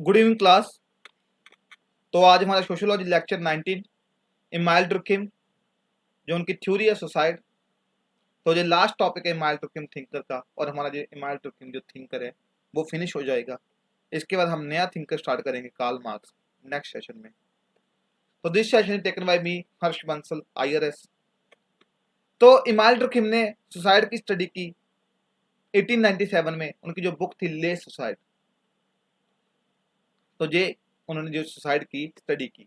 Good evening class. तो आज हमारा सोशियोलॉजी लेक्चर 19 इमाइल डुर्कheim, जो उनकी थ्योरी है सुसाइड। तो ये लास्ट टॉपिक है इमाइल डुर्कheim थिंकर का, और हमारा जो इमाइल डुर्कheim जो थिंकर है वो फिनिश हो जाएगा। इसके बाद हम नया थिंकर स्टार्ट करेंगे, कार्ल मार्क्स, नेक्स्ट सेशन में। तो this session taken by me, Harsh Bansal, IRS। तो इमाइल डुर्कheim ने सुसाइड की स्टडी की 1897 में। उनकी जो बुक थी ले सुसाइड, तो ये उन्होंने जो सुसाइड की स्टडी की।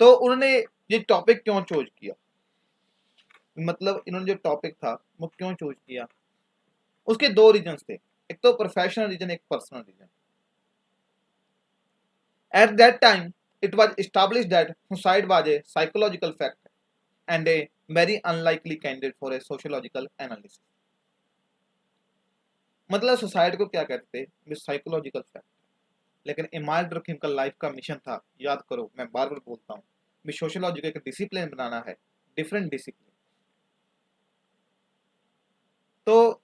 तो उन्होंने ये टॉपिक क्यों चूज किया, मतलब इन्होंने जो टॉपिक था वो क्यों चूज किया, उसके दो रीजन थे। एक तो प्रोफेशनल रीजन, एक personal reason. At that time it was established that suicide was a psychological fact and a very unlikely candidate for a sociological analysis. मतलब सुसाइड को क्या कहते थे, साइकोलॉजिकल फैक्ट। लेकिन इमाइल डुर्कheim का लाइफ का mission था, याद करो मैं बार बार बोलता हूँ, सोशियोलॉजी का एक डिसिप्लिन बनाना है, डिफरेंट डिसिप्लिन। तो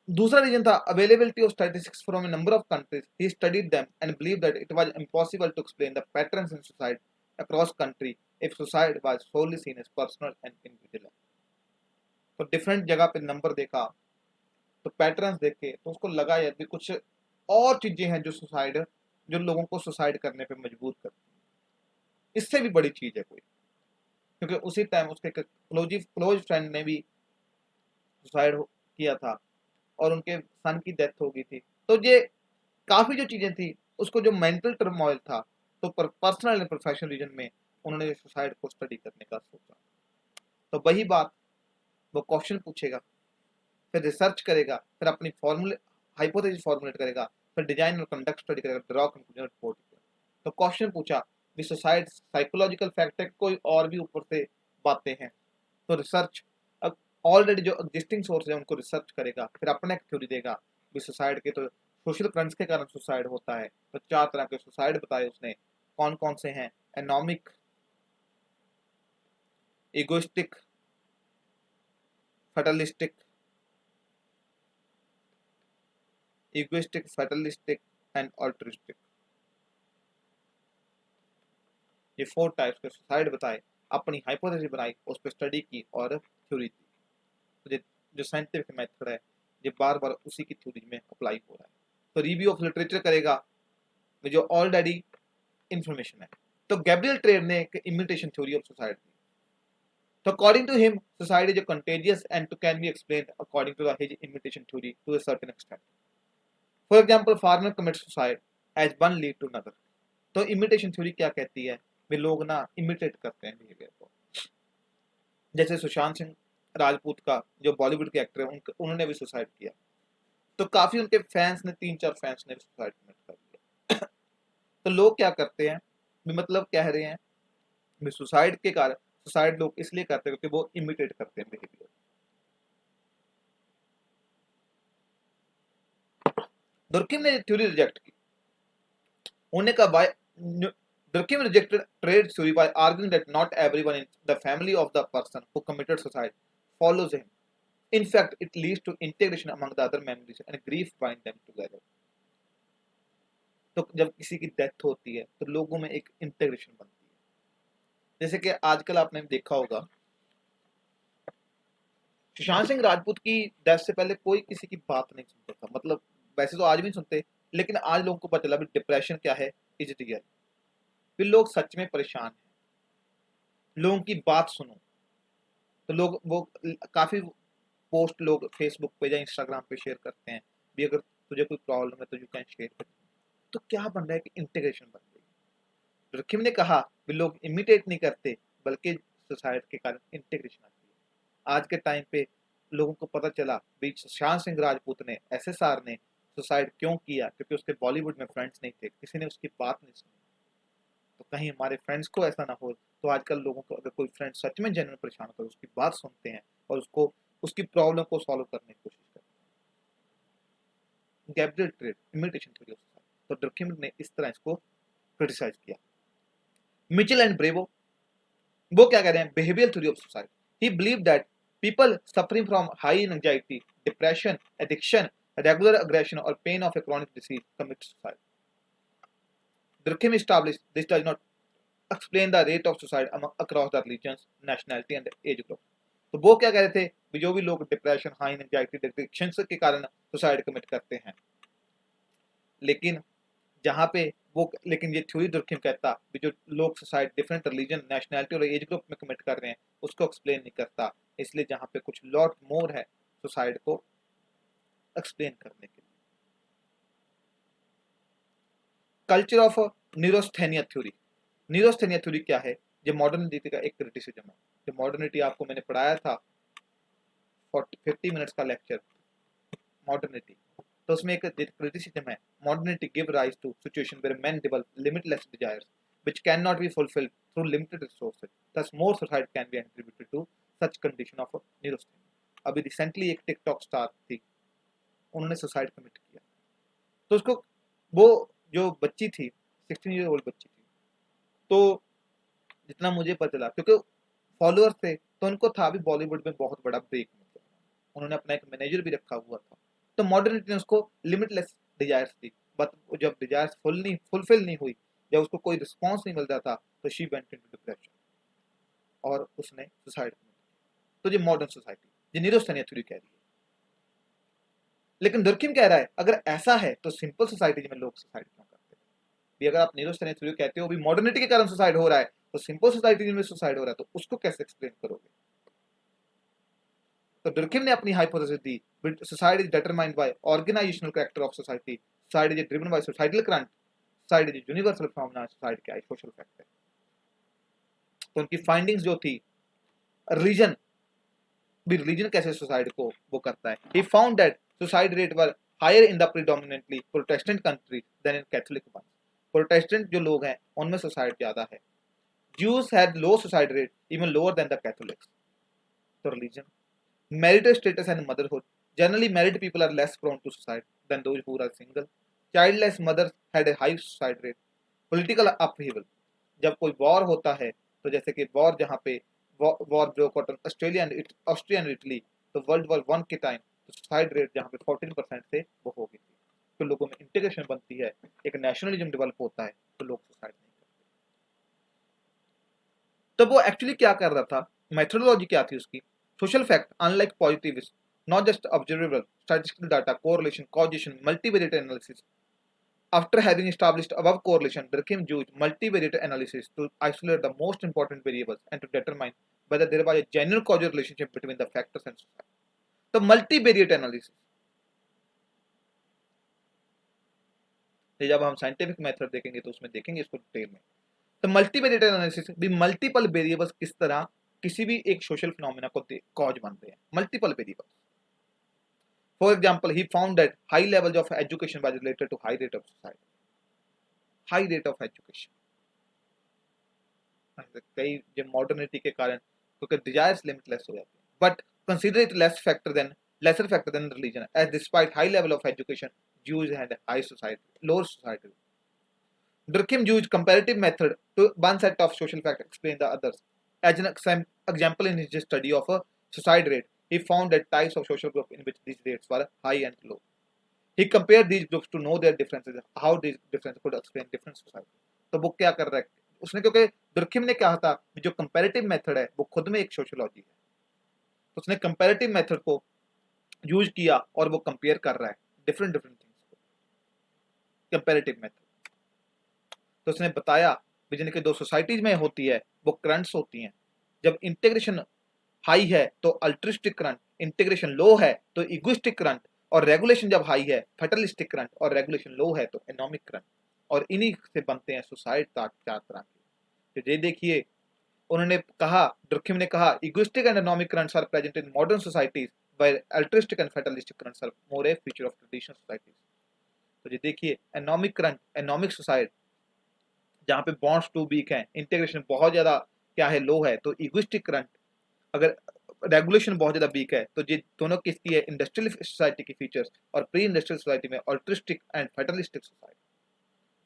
दूसरा रीजन था availability of statistics from a number of countries. He studied them and believe that it was impossible to explain the patterns in suicide across country if suicide was solely seen as personal and individual. तो different जगह पे number देखा, तो patterns देखे, तो उसको लगा यार भी कुछ और चीजें हैं जो सुसाइड, जो लोगों को सुसाइड करने पे मजबूर करती है। इससे भी बड़ी चीज है कोई, क्योंकि उसी टाइम उसके क्लोज फ्रेंड ने भी सुसाइड किया था और उनके सन की डेथ हो गई थी। तो ये काफी जो चीजें थी, उसको जो मेंटल टर्मोइल था, तो पर्सनल एंड प्रोफेशनल रीजन में उन्होंने सुसाइड को स्टडी करने का सोचा। तो वही बात, वो क्वेश्चन पूछेगा, फिर रिसर्च करेगा, फिर अपनी फॉर्मूले हाइपोथेसिस फॉर्मुलेट करेगा, फिर डिजाइन और कंडक्ट स्टडी करेगा, ड्रॉ कंक्लूजन रिपोर्ट। तो क्वेश्चन पूछा भी सुसाइड साइकोलॉजिकल फैक्ट है, कोई और भी ऊपर से बातें हैं। तो रिसर्च, अब ऑलरेडी जो एग्जिस्टिंग सोर्स है उनको रिसर्च करेगा, फिर अपना एक थ्योरी देगा भी सुसाइड के तो सोशल करंट्स के कारण सुसाइड होता है। तो 4 तरह के सुसाइड बताए उसने, कौन कौन से हैं, एनॉमिक, इगोइस्टिक, फैटलिस्टिक, एंड ऑल्ट्रिस्टिक। ये 4 टाइप्स के सुसाइड बताए, अपनी हाइपोथेसिस बनाई, उस पर स्टडी की और थ्योरी दी। तो जो साइंटिफिक मेथड है, ये बार बार उसी की थ्योरी में अप्लाई हो रहा है। तो रिव्यू ऑफ लिटरेचर करेगा, जो ऑलरेडी इंफॉर्मेशन है। तो गैब्रियल ट्रेड ने एक इमिटेशन थ्योरी ऑफ सुसाइड दी। तो according to him suicide is contagious and to can be explained according to his imitation theory to a certain extent. For example farmer commits suicide as one lead to another. तो imitation theory क्या कहती है, वे लोग ना imitate करते हैं behaviour को। जैसे सुशांत सिंह राजपूत का, जो बॉलीवुड के एक्टर है, उन्होंने भी सुसाइड किया। तो काफी उनके फैंस ने, 3-4 फैंस ने भी सुसाइड कमिट कर दिया। तो लोग क्या करते हैं, मतलब कह रहे हैं सुसाइड के कारण, सुसाइड लोग इसलिए करते हैं क्योंकि वो इमिटेट करते हैं बिहेवियर। डुर्कheim ने थ्योरी रिजेक्ट की। उन्होंने कहा Durkheim rejected trade theory by arguing that not everyone in the family of the person who committed suicide follows him. In fact, it leads to integration among the other memories and grief bind them together. तो जब किसी की death होती है तो लोगों में एक इंटीग्रेशन बनती है। जैसे कि आजकल आपने देखा होगा, सुशांत सिंह राजपूत की डेथ से पहले कोई किसी की बात नहीं सुनता था। मतलब वैसे तो आज भी सुनते, लेकिन आज लोगों को पता चला भी डिप्रेशन क्या है, इज रियल। फिर लोग सच में परेशान हैं, लोगों की बात सुनो। तो लोग वो काफी पोस्ट लोग फेसबुक पे या इंस्टाग्राम पे शेयर करते हैं भी, अगर तुझे कोई प्रॉब्लम है तो यू कैन शेयर। तो क्या बन रहा है कि इंटीग्रेशन बन रही है। रखिम ने कहा भी लोग इमिटेट नहीं करते, बल्कि सुसाइड के कारण इंटीग्रेशन आती है। आज के टाइम पे लोगों को पता चला भी सुशांत सिंह राजपूत ने, SSR ने सुसाइड क्यों किया, क्योंकि उसके बॉलीवुड में फ्रेंड्स नहीं थे, किसी ने उसकी बात नहीं सुनी। तो कहीं हमारे फ्रेंड्स को ऐसा ना हो। तो आजकल लोगों को अगर कोई फ्रेंड सच में जेन्युइन परेशान हो तो उसकी बात सुनते हैं और उसको, उसकी प्रॉब्लम को सॉल्व करने की कोशिश करते हैं। Gabriel trade imitation theory of suicide. तो डर्कheim ने इस तरह इसको क्रिटिसाइज किया। मिचेल एंड ब्रेवो, वो क्या कह रहे हैं, behaviour theory of suicide. He believe that people suffering from high anxiety, depression, addiction, regular aggression और pain of a chronic disease commit suicide. Durkheim established this does not explain the rate of suicide across the religions, nationality and age group. तो वो क्या कह रहे थे कि जो भी लोग डिप्रेशन, हाई एंजाइटी, डिप्रेशन के कारण सुसाइड कमिट करते हैं, लेकिन जहाँ पे वो, लेकिन ये थ्योरी दुर्खिम कहता कि जो लोग सुसाइड डिफरेंट रिलीजन, नेशनैलिटी और एज ग्रुप में कमिट कर रहे हैं उसको एक्सप्लेन नहीं करता, इसलिए जहाँ पे कुछ लॉट मोर है सुसाइड को एक्सप्लेन करने के लिए। Culture of neurasthenia theory. Neurasthenia theory क्या है? जो मॉडर्निटी का एक क्रिटिसिज्म है। जो मॉडर्निटी आपको मैंने पढ़ाया था 50 मिनट्स का लेक्चर मॉडर्निटी, तो उसमें एक क्रिटिसिज्म है, modernity give rise to situation where men develop limitless desires which cannot be fulfilled through limited resources, thus more suicide can be attributed to such condition of neurasthenia। अभी recently एक TikTok star थी, उन्होंने suicide commit किया, तो उसको, वो जो बच्ची थी 16 ईयर ओल्ड बच्ची थी, तो जितना मुझे पता चला, क्योंकि फॉलोअर्स थे तो उनको था अभी बॉलीवुड में बहुत बड़ा ब्रेक, मतलब उन्होंने अपना एक मैनेजर भी रखा हुआ था, तो मॉडर्निटी ने उसको लिमिटलेस डिजायर्स दी, बट जब डिजायर्स फुलफिल नहीं हुई, जब उसको कोई रिस्पॉन्स नहीं मिलता था, तो शी वेंट इनटू डिप्रेशन और उसने सुसाइड कमिट किया। तो ये मॉडर्न सोसाइटी, ये न्यूरोस्थेनिया थ्योरी कह रही है। लेकिन दुर्खिम कह रहा है अगर ऐसा है तो सिंपल सोसाइटी में लोग सुसाइड क्यों करते हैं? भी अगर आप न्यूरोस्थेनिया थ्योरी कहते हो भी मॉडर्निटी के कारण सुसाइड हो रहा है, तो सिंपल सोसाइटी में सुसाइड हो रहा है, तो उसको कैसे एक्सप्लेन करोगे? तो दुर्खिम ने अपनी हाइपोथेसिस दी, society is determined by organisational character of society, society is driven by societal current, society is universal phenomena, society क्या है? Social factor. तो उनकी फाइंडिंग्स जो थी, रिलीजन भी, रिलीजन कैसे सुसाइड को वो करता है। He found that suicide rate were higher in the predominantly Protestant country than in Catholic one. Protestant जो लोग हैं उनमें सुसाइड ज्यादा है। Jews had low suicide rate, even lower than the Catholics. So religion, marital status and motherhood. Generally, married people are less prone to suicide than those who are single. Childless mothers had a high suicide rate. Political upheaval. जब कोई war होता है, तो जैसे कि war जहाँ पे war broke out Austria and Italy, तो वर्ल्ड वॉर 1 के टाइम तो सुसाइड रेट जहाँ पे 14% से वो हो गई थी। तो लोगों में इंटीग्रेशन बनती है, एक नेशनलिज्म डेवलप होता है, तो लोग सुसाइड नहीं करते। तब वो एक्चुअली क्या कर रहा था, मेथोडोलॉजी क्या थी उसकी? Social fact unlike positivist, not just observable statistical data, correlation, causation, multivariate analysis. After having established above correlation, Durkheim used multivariate analysis to isolate the most important variables and to determine whether there was a genuine causal relationship between the factors and society. तो multivariate analysis, जब हम scientific method देखेंगे तो उसमें देखेंगे इसको detail में। तो मल्टीवेरिएट एनालिसिस भी मल्टीपल वेरिएबल्स किस तरह किसी भी एक सोशल फिनोमेना को कॉज बनते हैं, multiple variables. For example, he found that high levels of education was related to high rate of suicide. High rate of education, कई जो मॉडर्निटी के कारण, क्योंकि डिजायर्स लिमिटलेस हो जाती है, but consider it lesser factor than religion, as despite high level of education, Jews had high society, lower society. Durkheim used comparative method to one set of social factors explain the others. As an example, in his study of a suicide rate, he found that types of social group in which these rates were high and low. He compared these groups to know their differences, how these differences could explain different society. तो वो क्या कर रहा है उसने, क्योंकि Durkheim ने कहा था जो कंपैरेटिव मेथड है वो खुद में एक सोशियोलॉजी है, तो उसने कंपैरेटिव मेथड को यूज किया और वो कंपेयर कर रहा है डिफरेंट थिंग्स को, कंपैरेटिव मेथड। तो उसने बताया बिजनेस के दो सोसाइटीज में होती है, वो करंट्स होती हैं। जब इंटीग्रेशन हाई है तो अल्ट्रिस्टिक करंट, इंटीग्रेशन लो है तो इगोइस्टिक करंट, और रेगुलेशन जब हाई है फैटलिस्टिक करंट, और रेगुलेशन लो है तो एनोमिक करंट, और इन्हीं से बनते हैं सुसाइड चार तरह के। तो ये देखिए, उन्होंने कहा, दुर्खिम ने कहा, egoistic and anomic currents are present in modern societies while altruistic and fatalistic currents are more a feature of traditional societies. तो ये देखिए, एनोमिक करंट, एनोमिक सुसाइड जहाँ पे बॉन्ड्स टू वीक हैं, इंटीग्रेशन बहुत ज्यादा क्या है, लो है, तो इगोइस्टिक करंट, अगर रेगुलेशन बहुत ज्यादा वीक है, तो ये दोनों किसकी है, इंडस्ट्रियल सोसाइटी की फीचर्स, और प्री इंडस्ट्रियल सोसाइटी में अल्ट्रुइस्टिक एंड फैटलिस्टिक सोसाइटी।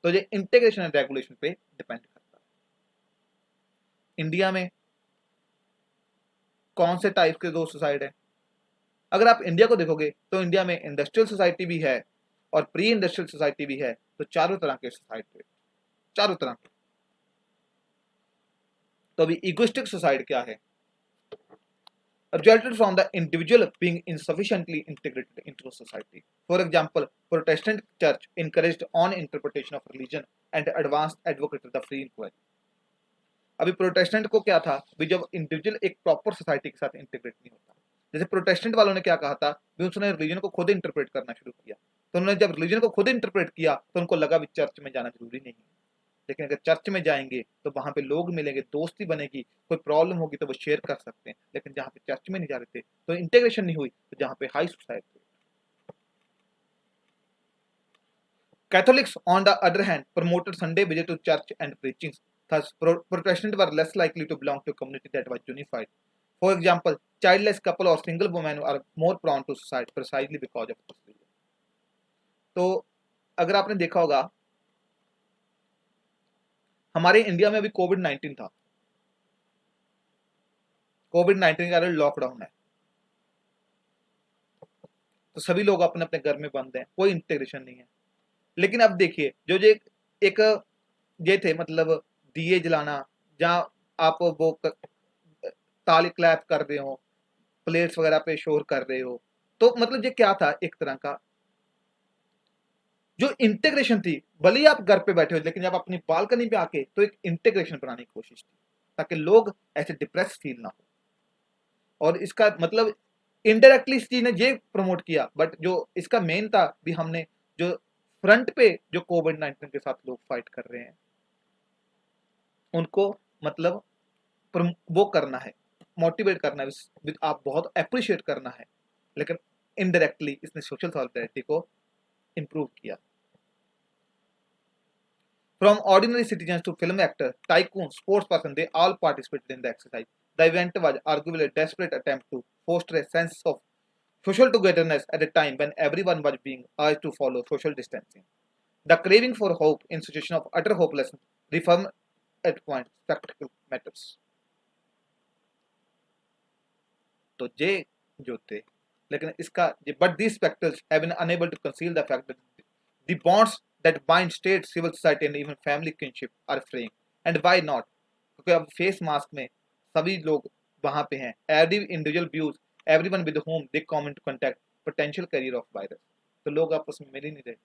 तो ये इंटीग्रेशन एंड रेगुलेशन पे डिपेंड करता है। इंडिया में कौन से टाइप के दो सोसाइटी है? अगर आप इंडिया को देखोगे तो इंडिया में इंडस्ट्रियल सोसाइटी भी है और प्री इंडस्ट्रियल सोसाइटी भी है, तो चारों तरह के सोसाइटी। चारों तरह। तो अभी इगोइस्टिक सुसाइड क्या है? Resulted from the individual being insufficiently integrated into society. For example, Protestant church encouraged own interpretation of religion and advanced advocated the free inquiry. अभी प्रोटेस्टेंट को क्या था भी, जब इंडिविजुअल एक प्रॉपर सोसाइटी के साथ इंटीग्रेट नहीं होता। जैसे प्रोटेस्टेंट वालों ने क्या कहा था भी, उसने रिलीजन को खुद इंटरप्रेट करना शुरू किया, तो उन्होंने जब रिलीजन को खुद इंटरप्रेट किया तो उनको लगा भी चर्च में जाना जरूरी नहीं है। लेकिन अगर चर्च में जाएंगे तो वहां पे लोग मिलेंगे, दोस्ती बनेगी, कोई प्रॉब्लम होगी तो वो शेयर कर सकते हैं। लेकिन जहां पे चर्च में नहीं जा रहे थे तो इंटीग्रेशन नहीं हुई, तो जहां पे high society. Catholics, on the other hand, promoted Sunday visit to church and preachings. Thus, Protestants were less likely to belong to a community that was unified. For example, childless couple or single women are more prone to suicide precisely because of this reason. तो अगर आपने देखा होगा, हमारे India में अभी कोविड-19 था, कोविड-19 के कारण लॉकडाउन है, तो सभी लोग अपने अपने घर में बंद हैं, कोई इंटीग्रेशन नहीं है। लेकिन अब देखिए, जो एक ये थे मतलब दिए जलाना, जहाँ आप वो ताली क्लैप कर रहे हो, प्लेट्स वगैरह पे शोर कर रहे हो, तो मतलब ये क्या था, एक तरह का जो इंटीग्रेशन थी। भले ही आप घर पे बैठे हो, लेकिन जब अपनी बालकनी पे आके तो एक इंटीग्रेशन बनाने की कोशिश थी, ताकि लोग ऐसे डिप्रेस फील ना हो। और इसका मतलब इनडायरेक्टली इस चीज ने ये प्रमोट किया, बट जो इसका मेन था भी, हमने जो फ्रंट पे जो कोविड-19 के साथ लोग फाइट कर रहे हैं, उनको मतलब वो करना है, मोटिवेट करना है, आप बहुत अप्रिशिएट करना है। लेकिन इनडायरेक्टली इसने सोशल सॉलिडारिटी को इंप्रूव किया। From ordinary citizens to film actors, tycoons, sports persons, they all participated in the exercise. The event was arguably a desperate attempt to foster a sense of social togetherness at a time when everyone was being urged to follow social distancing. The craving for hope in situation of utter hopelessness reaffirmed at point spectacle matters. तो ये जो थे, लेकिन इसका but these spectacles have been unable to conceal the fact that the bonds that bind state, civil society and even family kinship are fraying. And why not? क्योंकि अब face mask में सभी लोग वहां पे हैं। Every individual views everyone with whom they come into contact potential carrier of virus. तो लोग आपस में मिल ही नहीं रहे।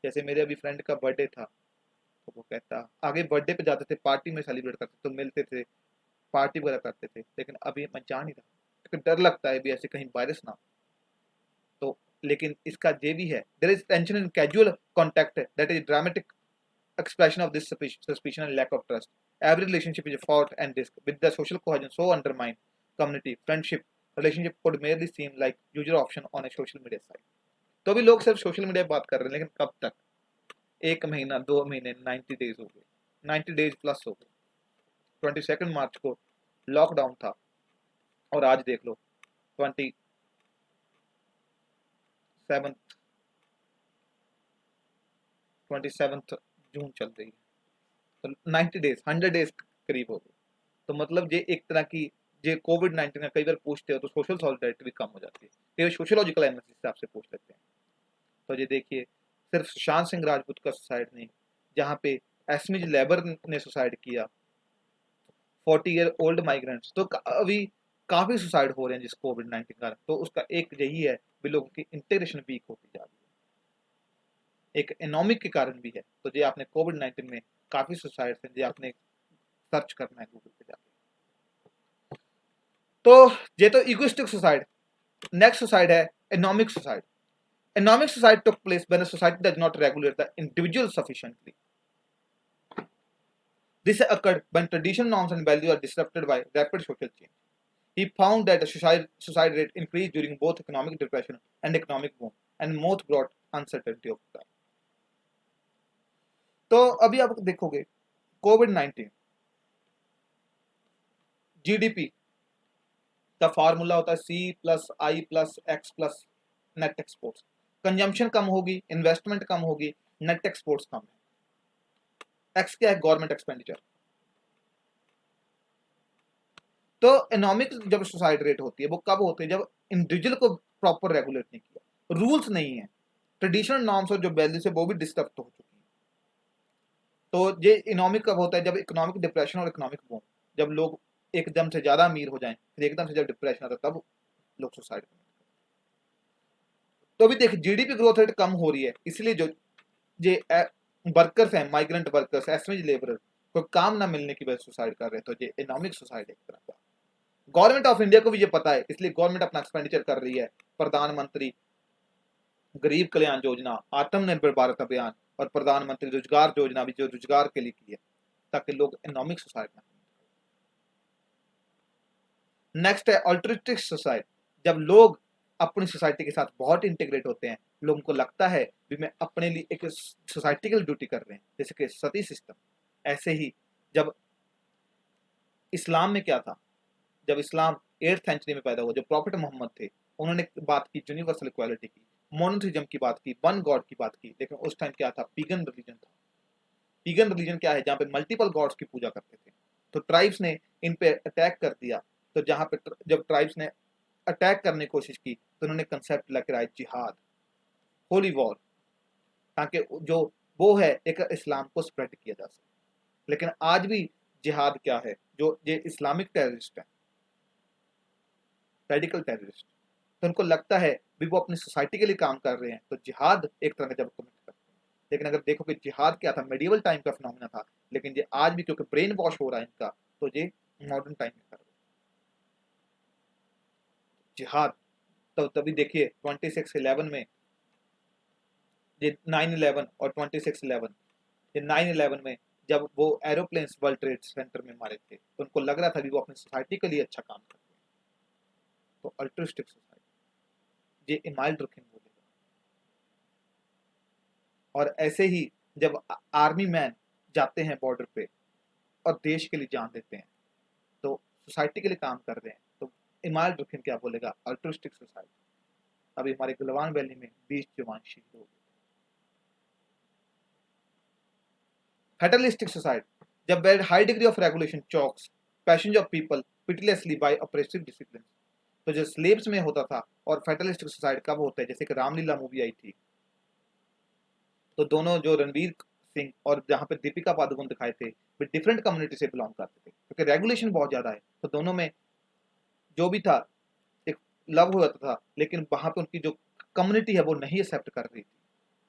जैसे मेरे अभी फ्रेंड का बर्थडे था, तो वो कहता आगे बर्थडे पे जाते थे, पार्टी में सेलिब्रेट करते तो मिलते थे, पार्टी वगैरह करते थे, लेकिन अभी मैं जा नहीं रहा क्योंकि डर लगता है भी ऐसे कहीं वायरस ना। तो लेकिन इसका ये भी है, there is tension in casual contact that is dramatic expression of this suspicion and lack of trust. Every relationship is fraught and risk. With the social cohesion so undermined, community, friendship, relationship could merely seem like user option on a social media site. तो अभी लोग सिर्फ social media बात कर रहे हैं, लेकिन कब तक? 1 महीना 2 महीने 90 डेज हो गए, 90 डेज प्लस हो गए। 22 मार्च को लॉकडाउन था और आज देख लो 27 जून चल रही है, तो 90 डेज 100 डेज करीब हो गए। तो मतलब ये एक तरह की ये कोविड-19 का कई बार पूछते हो तो सोशल सॉलिडारिटी भी कम हो जाती है, कई सोशियोलॉजिकल एनालिसिस से आपसे पूछ लेते हैं। तो ये देखिए, सिर्फ सुशांत सिंह राजपूत का सुसाइड नहीं, जहाँ पे एस्मिज लेबर ने सुसाइड किया, 40 ईयर ओल्ड माइग्रेंट्स, तो अभी काफी सुसाइड हो रहे हैं जिस कोविड-19 का। तो उसका एक यही है भी लोगों की इंटीग्रेशन वीक होती जा रही है, एक इकोनॉमिक के कारण भी है। तो ये आपने कोविड-19 में काफी सुसाइड है, जो आपने सर्च करना है गूगल पे जाके। तो ये तो इगोइस्टिक सुसाइड। नेक्स्ट सुसाइड है एनॉमिक suicide. Economic suicide took place when a society does not regulate the individual sufficiently. This occurred when traditional norms and values are disrupted by rapid social change. He found that the suicide rate increased during both economic depression and economic boom, and both brought uncertainty of time. तो अभी आप देखोगे कोविड-19 GDP का formula होता है C+I+X+ net exports. Consumption कम होगी, investment कम होगी, net exports कम है। एक्स क्या है? Government expenditure. तो इकोनॉमिक जब सुसाइड रेट होती है वो कब होती है? जब इंडिविजुअल को प्रॉपर रेगुलेट नहीं किया, रूल्स नहीं है, ट्रेडिशनल नॉर्म्स और जो वैल्यूज है वो भी डिस्टर्ब हो चुकी है। तो ये इकोनॉमिक कब होता है, जब इकोनॉमिक डिप्रेशन और इकोनॉमिक बूम, जब लोग एकदम से ज्यादा अमीर हो जाएं, फिर एकदम से जब डिप्रेशन आता है तब लोग सुसाइड करते हैं। तो अभी देख जीडीपी ग्रोथ रेट कम हो रही है, इसलिए जो ये वर्कर्स हैं, माइग्रेंट वर्कर्स, एसएमई लेबरर को काम ना मिलने की वजह से सुसाइड कर रहे हैं। तो ये इकोनॉमिक सुसाइड एक तरह का। गवर्नमेंट ऑफ इंडिया को भी ये पता है, इसलिए गवर्नमेंट अपना एक्सपेंडिचर कर रही है। प्रधानमंत्री गरीब कल्याण योजना, आत्मनिर्भर भारत अभियान और प्रधानमंत्री रोजगार योजना भी जो रोजगार के लिए की है, ताकि लोग इकोनॉमिक सुसाइड ना। नेक्स्ट है अल्ट्रिस्टिक सोसाइटी। जब लोग अपनी सोसाइटी के साथ बहुत इंटीग्रेट होते हैं, लोगों को लगता है भी मैं अपने लिए एक सोसाइटी के लिए ड्यूटी कर रहे हैं, जैसे कि सती सिस्टम। ऐसे ही जब इस्लाम में क्या था, जब इस्लाम 8th सेंचुरी में पैदा हुआ, जो प्रॉफिट मोहम्मद थे, उन्होंने बात की यूनिवर्सल इक्वालिटी की, मोनोथिज्म की बात की, वन गॉड की बात की। लेकिन उस टाइम क्या था, पीगन रिलीजन था। पीगन रिलीजन क्या है, जहाँ पे मल्टीपल गॉड्स की पूजा करते थे। तो ट्राइब्स ने इन पे अटैक कर दिया। तो जहाँ पे जब ट्राइब्स ने अटैक करने की कोशिश की, तो उन्होंने कंसेप्ट लेकर आए जिहाद, होली वॉर, ताकि जो वो है एक इस्लाम को स्प्रेड किया जा सके। लेकिन आज भी जिहाद क्या है, जो ये इस्लामिक टेररिस्ट है, रेडिकल टेररिस्ट, तो उनको लगता है भी वो अपनी सोसाइटी के लिए काम कर रहे हैं, तो जिहाद एक तरह का जब कमिट करते हैं। लेकिन अगर देखो कि जिहाद क्या था, मेडिवल टाइम का फिनोमिना था, लेकिन ये आज भी क्योंकि ब्रेन वॉश हो रहा है इनका, तो ये मॉडर्न टाइम में कर रहे हैं जिहाद। तो तभी देखिए 26/11 में, ये 9/11 और 26/11, ये 9/11 में जब वो एरोप्लेन्स वर्ल्ड ट्रेड सेंटर में मारे थे, तो उनको लग रहा था कि वो अपनी सोसाइटी के लिए अच्छा काम कर रहे हैं। तो अल्ट्रिस्टिक सोसाइटी, ये इमाइल ड्रुकिन बोलेगा। और ऐसे ही जब आर्मी मैन जाते हैं बॉर्डर पे और देश के लिए जान देते हैं, तो सोसाइटी के लिए काम कर रहे हैं, तो इमाइल ड्रुकिन क्या बोलेगा, अल्ट्रिस्टिक सोसाइटी। अभी हमारे गलवान वैली में 20 जवान शहीद हो गए। Fatalistic society, जब where high degree of regulation chokes passions of people pitilessly by oppressive disciplines। तो जो स्लेब्स में होता था और फैटलिस्टिक सोसाइटी कब होता है, जैसे कि रामलीला मूवी आई थी, तो दोनों जो रणवीर सिंह और जहाँ पे दीपिका पादुकोण दिखाए थे, वे डिफरेंट कम्युनिटी से बिलोंग करते थे, क्योंकि रेगुलेशन बहुत ज्यादा है। तो दोनों में जो भी था एक लव हो जाता था, लेकिन वहां पे उनकी जो कम्युनिटी है वो नहीं एक्सेप्ट कर रही थी,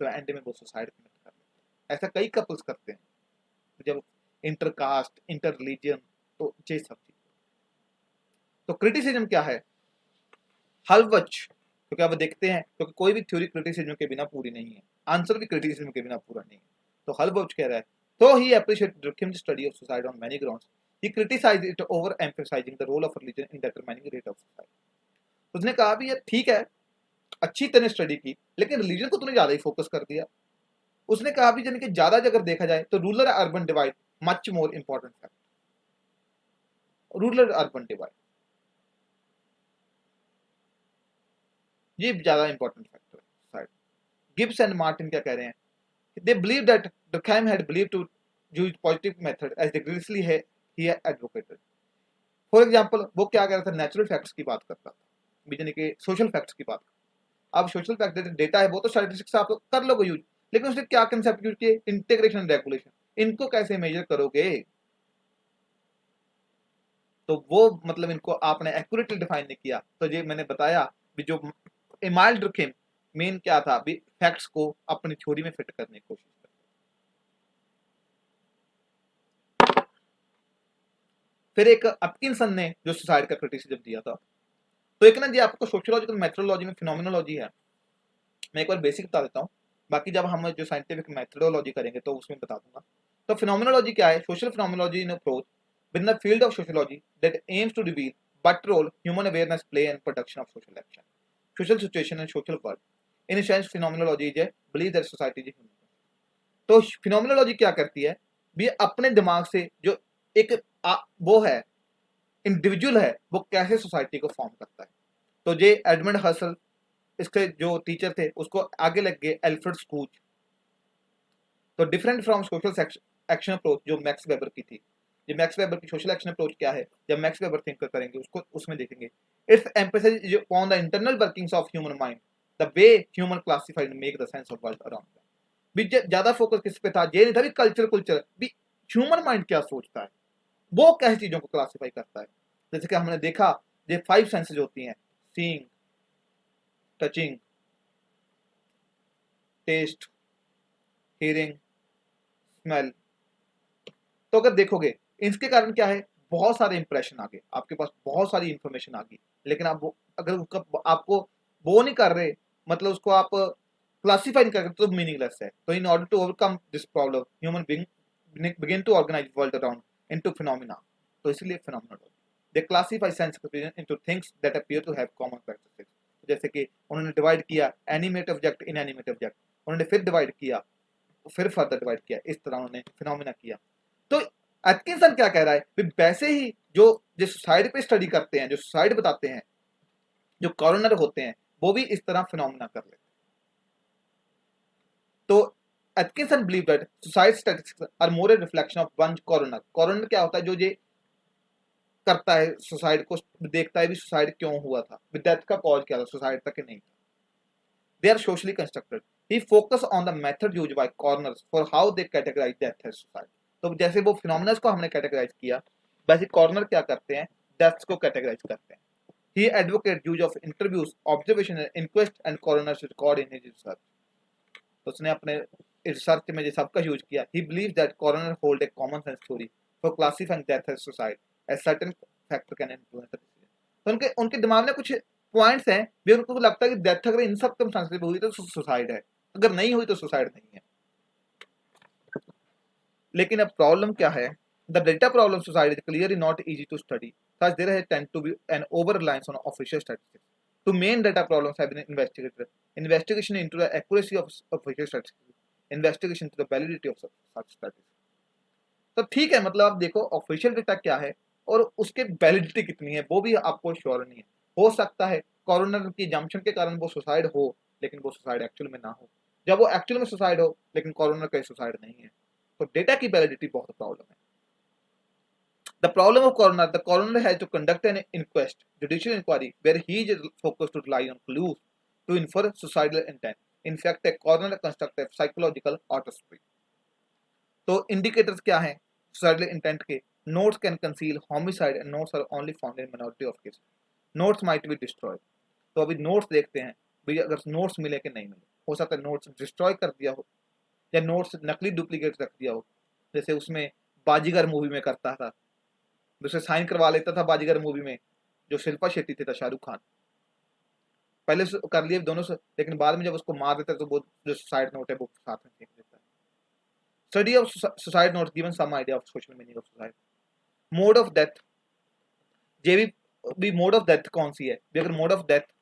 तो एंड में वो सुसाइड कमिट कर लेते हैं। ऐसा कई कपल्स करते हैं जब इंटरकास्ट, इंटर रिलीजन, तो ये सब चीज। तो क्रिटिसिज्म क्या है, हलवच, क्योंकि अब देखते हैं, क्योंकि कोई भी थ्योरी क्रिटिसिज्म के बिना पूरी नहीं है, आंसर भी क्रिटिसिज्म के बिना पूरा नहीं है। तो हलवच कह रहा है, तो ही appreciated Durkheim's study of society on many grounds. He criticized it over emphasizing the role of religion in determining rate of society. उसने कहा भी ये ठीक है, अच्छी तरह स्टडी की, लेकिन रिलीजन को तूने ज्यादा ही फोकस कर दिया। उसने कहा भी यानी कि ज्यादा अगर देखा जाए तो rural urban divide much more important factor. Rural urban divide ये ज्यादा इंपॉर्टेंट फैक्टर है। गिब्स एंड मार्टिन क्या कह रहे हैं, they believe that Durkheim had believed to use positive method as rigorously he advocated। For example वो क्या कर रहा था, नेचुरल फैक्ट्स की बात करता था, यानी कि सोशल फैक्ट्स की बात। अब सोशल फैक्ट डेटा है वो तो स्टैटिस्टिक्स आप कर लोगे यूज, लेकिन उसने क्या कंसेप्ट यूज किए, इंटीग्रेशन रेगुलेशन। इनको कैसे मेजर करोगे, तो वो मतलब इनको आपने एक्यूरेटली डिफाइन नहीं किया। तो ये मैंने बताया भी जो इमाइल ड्रुकहेम मेन क्या था, भी फैक्ट्स को अपनी थ्योरी में फिट करने की कोशिश करता। फिर एक अटकिंसन ने जो सोसाइटी का क्रिटिसिज्म दिया था, तो एक ना जी आपको सोशियोलॉजिकल मेथोडोलॉजी में फिनोमिनोलॉजी है, मैं एक बार बेसिक बता देता हूँ, बाकी जब हम जो साइंटिफिक मेथोडोलॉजी करेंगे तो उसमें बता दूंगा। तो फिनोमिनोलॉजी क्या है, social phenomenology in approach with the field of sociology that aims to reveal what role human awareness play in production of social action, social situation and social world. In a sense, phenomenology is a belief that society is human। तो phenomenology क्या करती है, भी अपने दिमाग से जो एक वो है इंडिविजुअल है, वो कैसे सोसाइटी को फॉर्म करता है। तो ये एडमंड हसल, इसके जो टीचर थे उसको आगे लग गए एल्फ्रेड स्कूज। तो different from social action approach जो मैक्स वेबर की थी, ये मैक्स वेबर की सोशल एक्शन अप्रोच क्या है, जब मैक्स वेबर थिंक करेंगे उसको उसमें देखेंगे, it's emphasis on the internal workings of human mind, the way human classified make the sense of world around them. भी ज्यादा फोकस किस पे था, ये नहीं था भी कल्चर भी ह्यूमन माइंड क्या सोचता है, वो कैसी चीजों को क्लासिफाई करता है। जैसे कि हमने देखा ये 5 सेंसेस होती हैं, seeing, touching, taste, hearing, smell. तो अगर देखोगे इसके कारण क्या है, बहुत सारे इंप्रेशन आ गए आपके पास, बहुत सारी इंफॉर्मेशन आ गई, लेकिन आप वो अगर उसका आपको वो नहीं कर रहे, मतलब उसको आप क्लासिफाई नहीं कर रहे तो मीनिंगलेस है। तो in order to overcome this problem human being begin to organise world around into phenomena. तो इसलिए phenomenology they classify sense experience into things that appear to have common characteristics. जैसे कि उन्होंने डिवाइड किया एनिमेट ऑब्जेक्ट, इनएनिमेट ऑब्जेक्ट, उन्होंने फिर divide किया, फिर फर्दर डिवाइड किया, इस तरह उन्होंने फिनोमेना किया। तो एटकिंसन क्या कह रहा है, वैसे ही जो जो सुसाइड पे स्टडी करते हैं, जो सुसाइड बताते हैं, जो कॉरोनर होते हैं, वो भी इस तरह फिनोमेना कर लेते हैं। तो Atkinson believe that suicide statistics are more a reflection of one coroner. Coroner क्या होता है, जो ये करता है सुसाइड को, देखता है भी सुसाइड क्यों हुआ था, डेथ का कॉज क्या था, सुसाइड तक नहीं था। They are socially constructed. He focus on the method used by coroners for how they categorise death as suicide. तो जैसे वो फिनोमेनस को हमने कैटेगराइज किया, वैसे कॉर्नर क्या करते हैं, डेथ्स को कैटेगराइज करते हैं। He advocate use of interviews, observation, inquest and coroners record in his research. तो उसने अपने रिसर्च में ये सबका यूज किया। He believe that coroner hold a common sense theory for classifying death as suicide as certain factor can influence the decision. तो उनके उनके दिमाग में कुछ पॉइंट्स हैं भी उनको लगता है कि डेथ अगर इन सब सर्कमस्टेंसेस में हुई तो सुसाइड है, अगर नहीं हुई तो सुसाइड नहीं है। लेकिन अब प्रॉब्लम क्या है, the data problem suicide is clearly not easy to study, thus there has tend to be an over reliance on official statistics. Two main data problems have been investigated: investigation into the accuracy of official statistics, investigation into the validity of such statistics. तो ठीक है, मतलब आप देखो official data क्या है और उसके वैलिडिटी कितनी है वो भी आपको श्योर नहीं है। हो सकता है कॉरोनर की जंक्शन के कारण वो सुसाइड हो, लेकिन वो सुसाइड एक्चुअल में ना हो, जब वो एक्चुअल में सुसाइड हो लेकिन कॉरोनर का सुसाइड नहीं है। तो डेटा की वैलिडिटी बहुत प्रॉब्लम है। The problem of coroner, the coroner has to conduct an inquest, judicial inquiry, where he is focused to rely on clues to infer suicidal intent. In fact, a coroner constructs a psychological autopsy. तो indicators क्या हैं suicidal intent के? Notes can conceal homicide and notes are only found in minority of cases. Notes might be destroyed. तो अभी notes देखते हैं, भाई अगर notes मिले कि नहीं मिले, हो सकता है notes destroy कर दिया हो या notes नकली डुप्लीकेट रख दिया हो, जैसे उसमें बाजीगर मूवी में करता था, उसे साइन करवा लेता था बाजीगर मूवी में, जो शिल्पा शेट्टी थे, था शाहरुख खान, पहले कर लिए दोनों से, लेकिन बाद में जब उसको मार देता है तो वो जो सुसाइड नोट है वो साथ में फेंक देता है। Study of suicide note given some idea of social meaning of suicide. Mode of death, ये भी मोड ऑफ डेथ कौन सी है, अगर mode of death,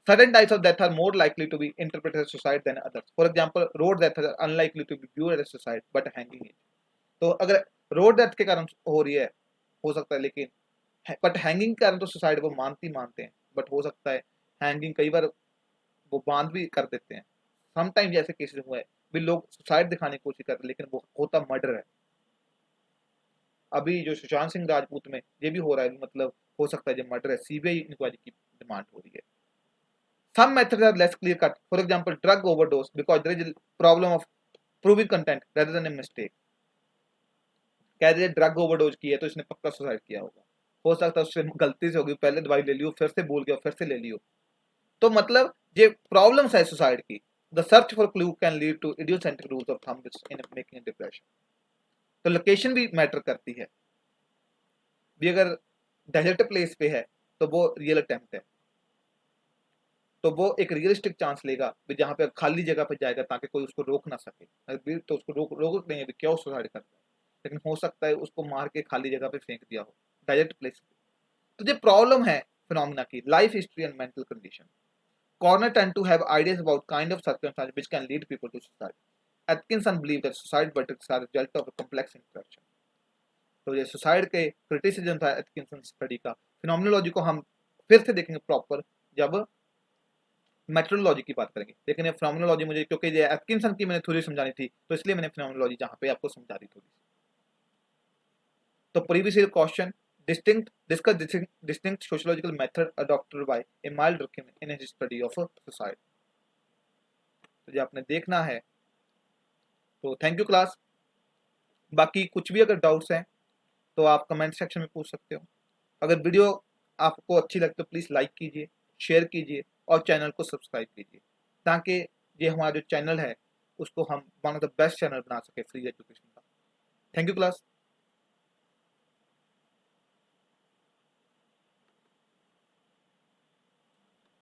certain types of death are more likely to be interpreted as suicide than others. For example, road death are unlikely to be viewed as suicide but hanging is. तो अगर road death के कारण हो रही है, हो सकता है, लेकिन बट हैंगिंग के कारण तो सुसाइड वो मानते हैं, बट हो सकता है हैंगिंग कई बार वो बांध भी कर देते हैं। समटाइम जैसे केसेस हुए भी लोग सुसाइड दिखाने की कोशिश करते हैं लेकिन वो होता मर्डर है। अभी जो सुशांत सिंह राजपूत में ये भी हो रहा है, मतलब हो सकता है जो मर्डर है, सीबीआई इंक्वायरी की डिमांड हो रही है। Some methods are less clear cut. For example, drug overdose, because there is a problem of proving content rather than a mistake. कह रहे ड्रग ओवरडोज की है तो इसने पक्का सुसाइड किया होगा, हो सकता है उससे गलती से होगी, पहले दवाई ले लियो, फिर से भूल गया, फिर से ले लियो। तो मतलब ये प्रॉब्लम्स है सुसाइड की। The search for clue can lead to idiosyncratic rules of thumb in making depression. तो लोकेशन भी मैटर करती है, भी अगर डेजर्ट प्लेस पे है तो वो रियल अटेम्प्ट है, तो वो एक रियलिस्टिक चांस लेगा भी जहाँ पे खाली जगह पे जाएगा ताकि कोई उसको रोक ना सके, अगर तो उसको रोक देंगे भी क्यों सुसाइड करता है, लेकिन हो सकता है उसको मार के खाली जगह पे फेंक दिया हो, डायरेक्ट प्लेस पे। तो ये प्रॉब्लम है फिनोमेना की, life history and mental condition. Coroner tend to have ideas about kind of circumstances which can lead people to suicide. Atkinson believe that suicide verdicts are result of a complex interaction. तो ये suicide के criticism था Atkinson study का। Phenomenology को हम फिर से देखेंगे प्रॉपर जब मेट्रोलॉजी की बात करेंगे, लेकिन ये फिनोमेनोलॉजी मुझे, क्योंकि ये एटकिंसन की मैंने थ्योरी समझानी थी तो इसलिए मैंने फिनोमेनोलॉजी जहाँ पे आपको समझा दी थोड़ी सी। तो previous year question, distinct sociological method adopted by a mild Durkheim in his study of suicide। तो जो आपने देखना है तो थैंक यू क्लास। बाकी कुछ भी अगर डाउट्स हैं तो आप कमेंट सेक्शन में पूछ सकते हो। अगर वीडियो आपको अच्छी लगे तो प्लीज़ लाइक कीजिए, शेयर कीजिए और चैनल को सब्सक्राइब कीजिए, ताकि ये हमारा जो चैनल है उसको हम one of the best channel बना सके फ्री एजुकेशन का। Thank you class.